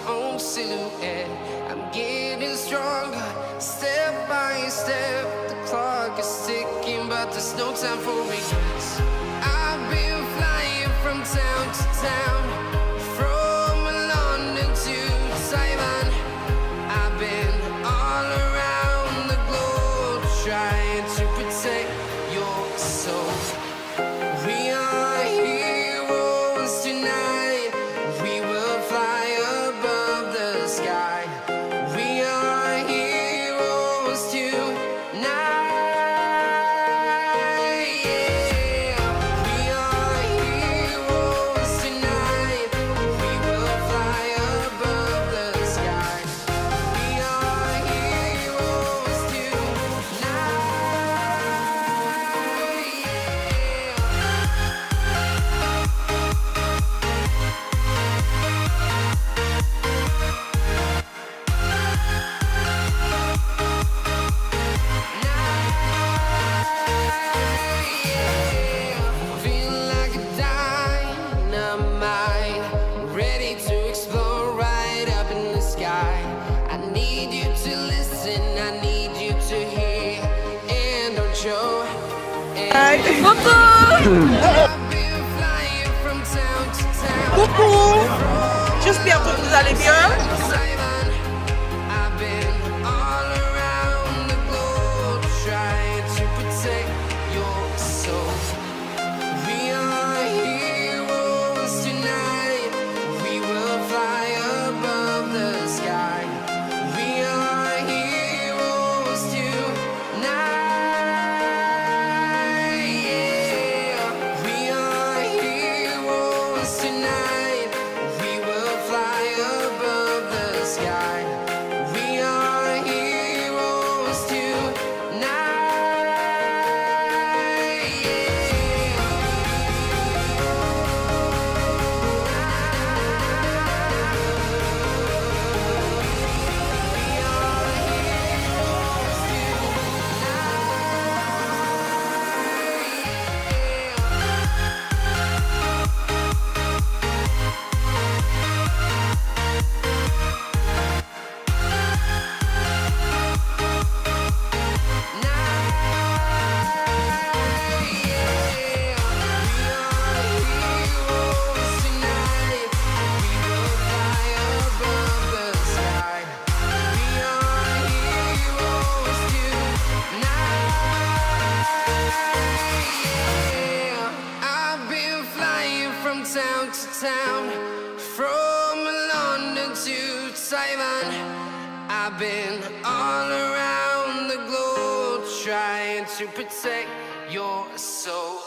own silhouette. I'm getting stronger, step by step. The clock is ticking, but there's no time for regrets. I've been flying from town to town, from London to Taiwan. I've been all around the globe trying to protect your soul. We are heroes tonight. We will fly above the sky. We are heroes tonight. Yeah. We are heroes tonight. We will fly above the sky. We are heroes tonight. Feel like a dynamite, ready to explode right up in the sky. I need you to listen, I need you to hear, and don't show. I've been flying from town to town. Coucou, j'espère que vous allez bien. I've been all around the globe trying to protect your soul. We are heroes tonight. We will fly above the sky. We are heroes tonight. Yeah. We are heroes tonight. We will fly above the sky. We are heroes I've been flying from town to town, from London to Taiwan. I've been all around the globe trying to protect your soul.